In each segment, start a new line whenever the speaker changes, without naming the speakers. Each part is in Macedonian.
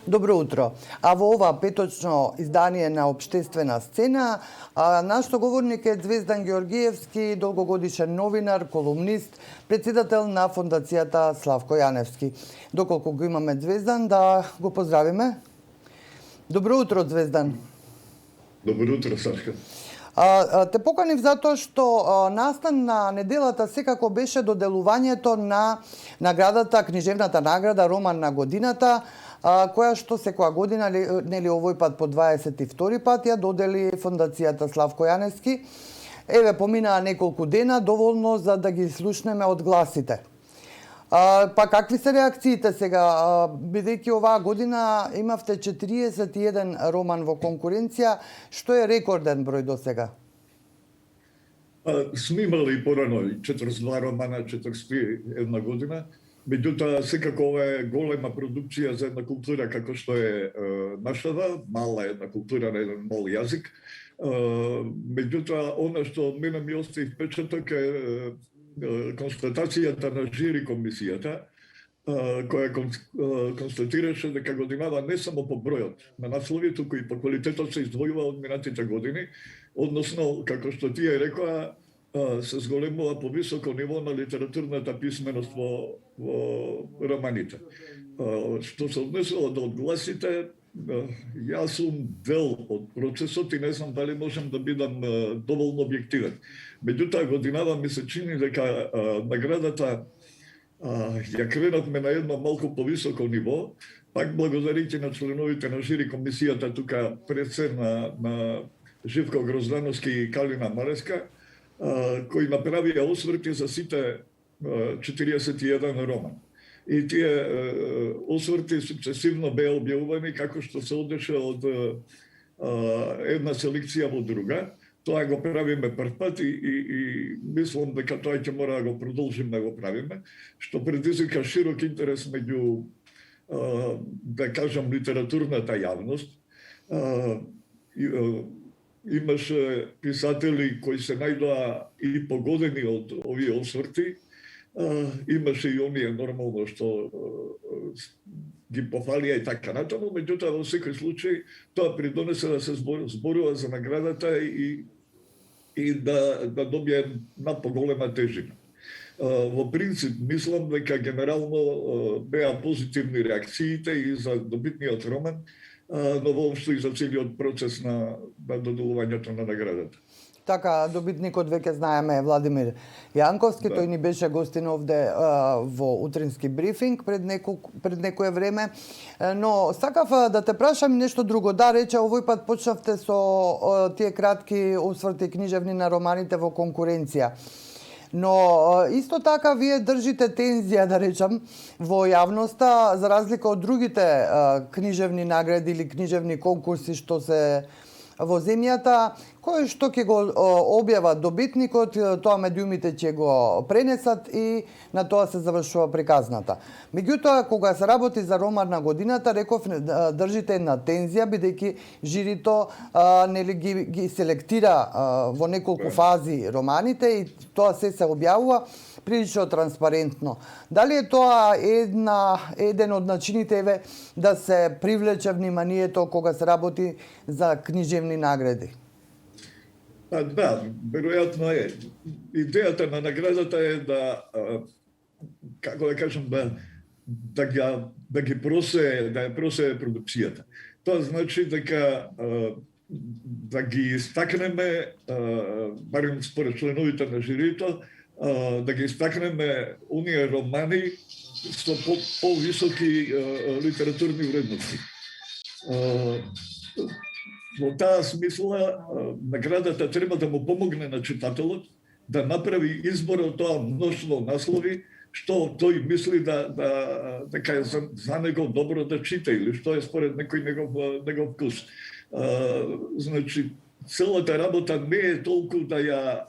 Добро утро. А во ова петочно издание на Обштествена сцена, нашто говорник е Звездан Георгиевски, долгогодишен новинар, колумнист, председател на фондацијата Славко Јаневски. Доколку го имаме Звездан, да го поздравиме. Добро утро, Звездан.
Добро утро, Сашка.
Те поканив затоа што настан на неделата секако беше доделувањето на наградата, книжевната награда Роман на годината, која што секоја година, нели овој пат по 22 пат, ја додели фондацијата Славко Јаневски. Еве, поминаа неколку дена, доволно за да ги слушнеме од гласите. Па какви се реакциите сега? Бидејќи оваа година имавте 41 роман во конкуренција, што е рекорден број до сега?
Сме имали порано 42 романа, 41 година. Меѓутоа, секако ова е голема продукција за една култура како што е нашава, мала една култура на еден мал јазик. Меѓутоа, она што мене ми остави впечаток е констатацијата на жири комисијата, која констатираше дека годинава не само по бројот на наслови, туку и по квалитетот се издвојува од минатите години, односно, како што тие рекоа, се зголемува по високо ниво на литературната писменост во романите. Што се однесува до одгласите, јас сум дел од процесот и не знам дали можам да бидам доволно објективен. Меѓутоа, годинава ми се чини дека наградата ја кренавме на едно малку повисоко ниво, пак благодарите на членовите на жири комисијата тука пред се на Живко Гроздановски и Калина Мареска, кои направија осврти за сите 41 роман. И тие осврти сукцесивно беа објавувани како што се одеше од една селекција во друга. Тоа го правиме прв пат и мислам дека тоа ќе мора да го продолжиме да го правиме, што предизвика широк интерес меѓу, да кажам, литературната јавност. Имаше писатели кои се најдоа и погодени од овие осврти, имаше и оние нормално што ги пофалија и така натаму, меѓутоа во секој случај тоа придонесе да се зборува за наградата и да добие на поголема тежина. Во принцип, мислам дека генерално беа позитивни реакциите и за добитниот роман, но воопшто и за целиот процес на доделувањето на наградата.
Така, добитникот веќе знаеме е Владимир Јанковски, тој ни беше гостин овде во утрински брифинг пред некое време. Но сакав да те прашам нешто друго. Да, рече, овој пат почнавте со тие кратки осврти книжевни на романите во конкуренција. Но исто така вие држите тензија, да речам, во јавноста, за разлика од другите книжевни награди или книжевни конкурси што се во земјата, кој што ќе го објава добитникот, тоа медиумите ќе го пренесат и на тоа се завршува приказната. Меѓутоа, кога се работи за роман на годината, реков, држите една тензија, бидејќи жирито нели ги селектира во неколку фази романите и тоа се објавува прилично транспарентно. Дали е тоа еден од начините да се привлече вниманието кога се работи за книжевни награди?
Да, веројатно е. Идејата на наградата е да, како да кажам, да ја просе продукцијата. Тоа значи дека да ги истакнеме, барем според членовите на жирито, да ги истакнеме оние романи со по-високи литературни вредности. Во таа смисла, наградата треба да му помогне на читателот да направи избор од тоа мноштво наслови што тој мисли дека е за него добро да чита или што е според некој негов вкус. Значи, целата работа не е толку да ја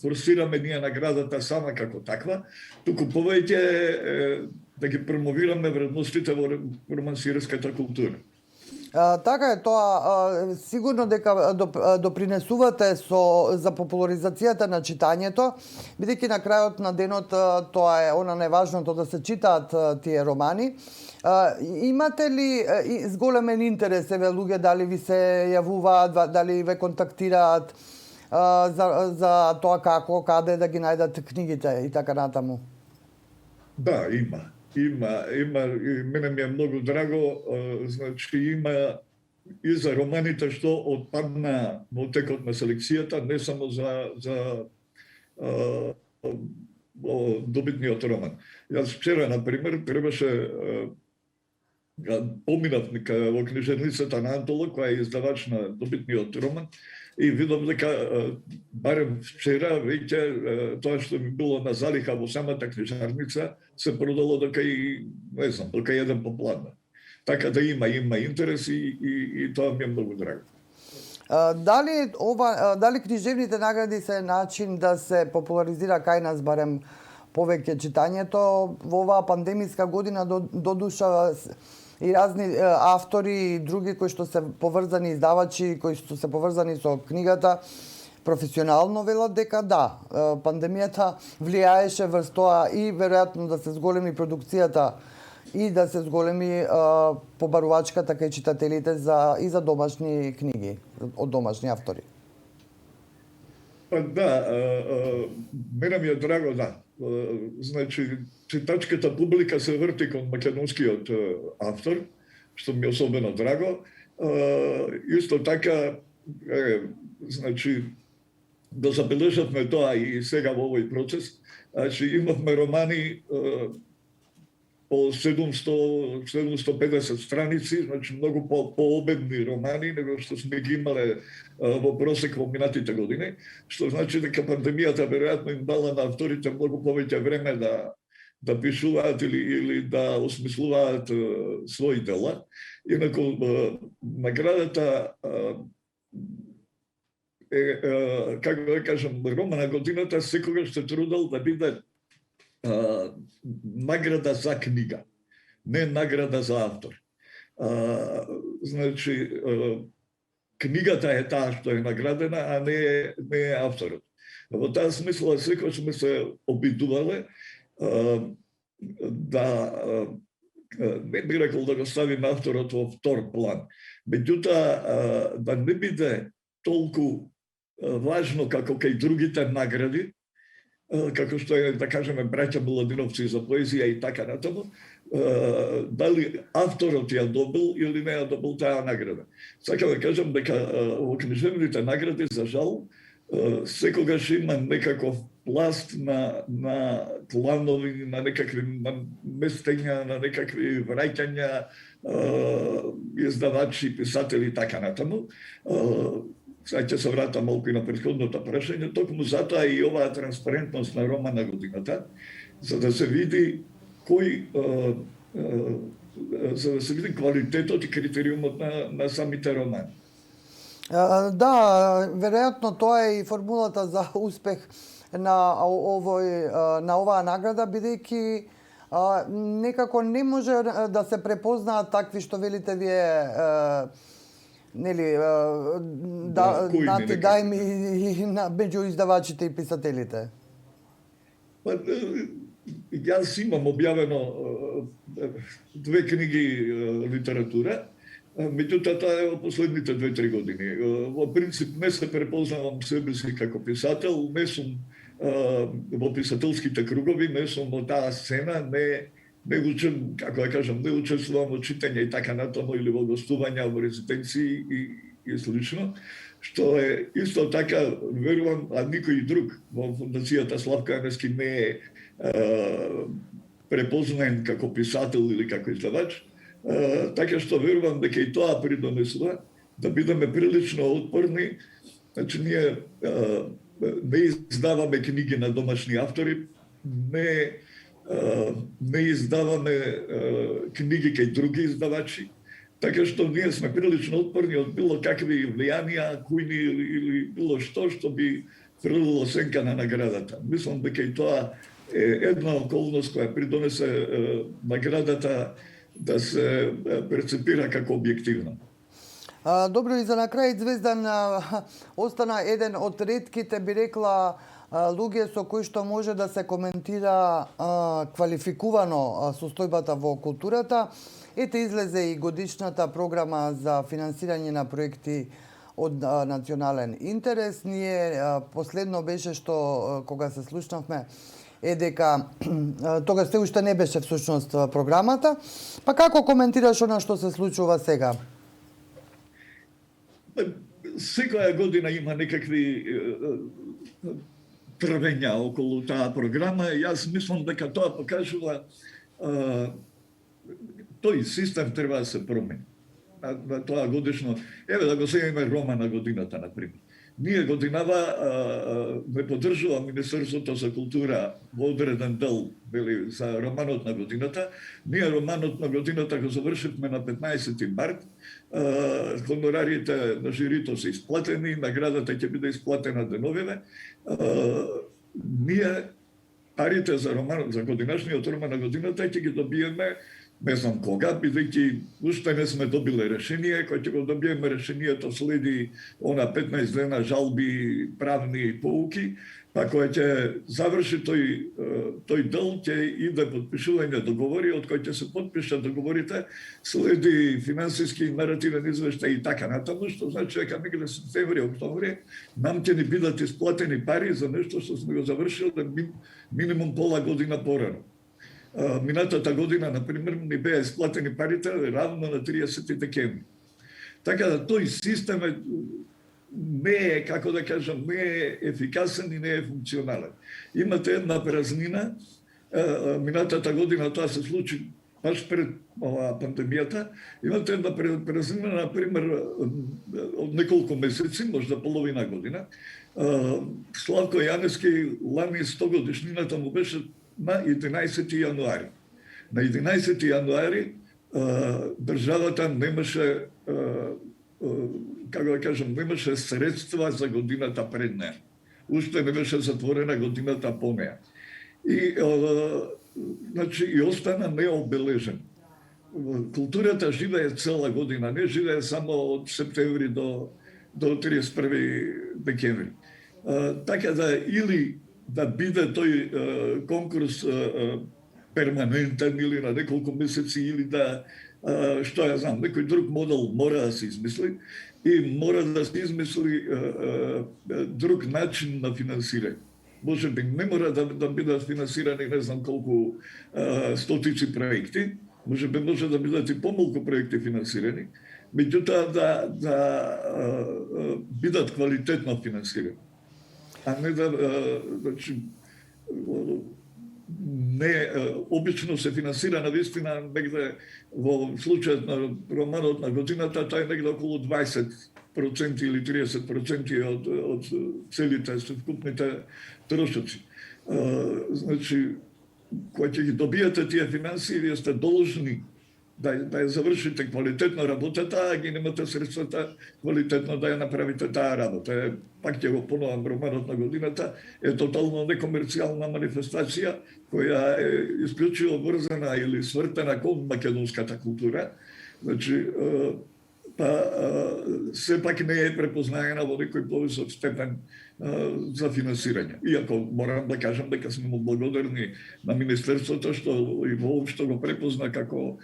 форсираме ние наградата сама како таква, туку повеќе да ги промовираме вредностите во романсирската култура.
Така е, тоа сигурно дека допринесувате за популаризацијата на читањето, бидејќи на крајот на денот тоа е она најважното да се читаат тие романи. Имате ли зголемен интерес, еве луѓе дали ви се јавуваат, дали ве контактираат за тоа како, каде да ги најдат книгите и така натаму?
Да, има. И мене ми е многу драго, значи има и за романите што отпадна во текот на селекцијата, не само за добитниот роман. Јас вчера, например, требаше поминав во книжарницата на Антоло, која е издавач на добитниот роман, и видов дека барем вчера веќе тоа што ми било на залиха во самата книжарница се продало дека и не знам, дека еден попладна. Така да има интерес и тоа ми е многу драго.
Дали книжевните награди се начин да се популаризира кај нас барем повеќе читањето во оваа пандемиска година, додуша и разни автори и други кои што се поврзани, издавачи кои што се поврзани со книгата, професионално велат дека да, пандемијата влијаеше врз тоа и веројатно да се зголеми продукцијата и да се зголеми побарувачката кај читателите и за домашни книги од домашни автори.
Па да, мене ми е драго, да. Значи, читачката публика се врти кон македонскиот автор, што ми е особено драго. Исто така, значи, да забележавме тоа и сега во овој процес. Значи, имавме романи по 750 страници, значи многу пообемни романи, него што сме ги имале во просек во минатите години, што значи дека пандемијата веројатно им дала на авторите многу повеќе време да пишуваат или да осмислуваат своји дела. Инаку наградата како да кажам, роман на годината секогаш се трудел да биде награда за книга, не награда за автор. Значи, книгата е таа што е наградена, а не е авторот. Во таа смисла секогаш сме се обидувале да не би рекол да го ставиме авторот во втор план. Меѓутоа, да не биде толку важно како кај другите награди, како што е, да кажеме, браќа Младиновци за поезија и така натаму, дали авторот ја добил или не ја добил таа награда. Сакам да кажам дека во книжевните награди, за жал, секогаш има некаков пласт на кланови, на некакви местења, на некакви враќања, издавачи, писатели и така натаму. Сега ќе се вратам малку и на претходното прашање, токму затоа и оваа транспарентност на роман на годината, за да се види за да се види квалитетот и критериумот на самите романи.
Да, веројатно тоа е и формулата за успех на оваа награда, бидејќи некако не може да се препознаат такви што велите вие, нели, дајми меѓу издавачите и писателите.
Јас имам објавено 2 книги литература, меѓутоа тоа е во последните 2-3 години. Во принцип не се препознавам себе си како писател, не сум во писателските кругови, не сум во таа сцена, не учам, како да кажам, не учествувам во читање и така натаму или во гостувања во резиденции и слично, што е исто така, верувам, а никој друг во фондацијата Славка Анески не е препознаен како писател или како издавач, така што верувам дека и тоа придонесува да бидеме прилично отпорни. Значи, ние не издаваме книги на домашни автори, не издаваме книги кај други издавачи, така што ние сме прилично отпорни од било какви влијанија, кујни или било што би прелило сенка на наградата. Мислам дека и тоа е една околност која придонесе наградата да се перцепира како објективна.
Добро, и за на крај, Звездан, остана еден од ретките, би рекла, луѓе со кои што може да се коментира квалификувано состојбата во културата. Ете, излезе и годишната програма за финансирање на проекти од национален интерес. Ние последно беше што кога се слушнавме е дека тога се уште не беше всушност програмата. Па како коментираш она што се случува сега?
Секоја година има некакви трвења околу таа програма. Јас мислам дека тоа покажува тој систем треба да се промени. На тоа годишно, еве да го земеме Рома на годината, например. Ние годинава ме поддржува Министерството за култура во одреден дел за романот на годината. Ние романот на годината го завршивме на 15 март. Хонорарите на жирито се исплатени, наградата ќе биде исплатена деновиве. Ние парите за романот, за годинашниот роман на годината ќе ги добиеме не знам кога, бидејќи уште не сме добиле решение. Кога ќе го добиеме решението следи она 15 дена жалби, правни поуки, па кога ќе заврши тој дел, ќе иде подпишување договори, од кои ќе се подпишат договорите, следи финансиски и наративен извештај и така натаму, што значи дека негде септември, октомври нам ќе ни бидат исплатени пари за нешто што сме го завршиле минимум пола година порано. Минатата година, например, ни беа исплатени парите равно на 30 декември. Така да тој систем не е, како да кажам, не е ефикасен и не е функционален. Имате една празнина, минатата година тоа се случи баш пред пандемијата, имате една празнина, например, од неколку месеци, можда половина година. Славко Јаневски лани 100 годишнината му беше на 11 јануари. На 11 јануари државата немаше, како да кажам, немаше средства за годината пред неа. Уште не беше затворена годината по неа. И значи и остана необележен. Културата живее цела година, не живее само од септември до 31 декември. Така да или да биде тој конкурс перманентен или на неколку месеци, или да, што ја знам, некој друг модел мора да се измисли и мора да се измисли друг начин на финансирање. Може би не мора да бидат финансирани не знам колку стотици проекти, може да бидат и помалку проекти финансирани, меѓутоа да бидат квалитетно финансирани. А не значи, не, обично се финансира на вистина негде во случајот на романот на годината, тоа е негде околу 20% или 30% од целите совкупните трошоци. Значи, кога ќе ги добиете тие финансии, вие сте должни да ја завршите квалитетно работата, а ги немате средствата квалитетно да ја направите таа работа. Пак ќе го поновам, романот на годината е тотално некомерцијална манифестација која е исклучиво врзана или свртена кон македонската култура. Значи, сепак не е препознаена во некој повисок степен за финансирање. Иако морам да кажам дека сме му благодарни на Министерството што и воопшто го препозна како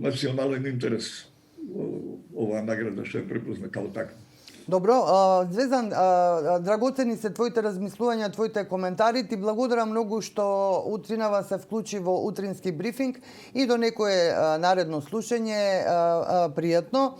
национален интерес. Оваа награда што е препозна како така.
Добро, Звездан, драгоцени се твоите размислувања, твоите коментари. Ти благодарам многу што утринава се вклучи во утрински брифинг и до некое наредно слушање. Пријатно.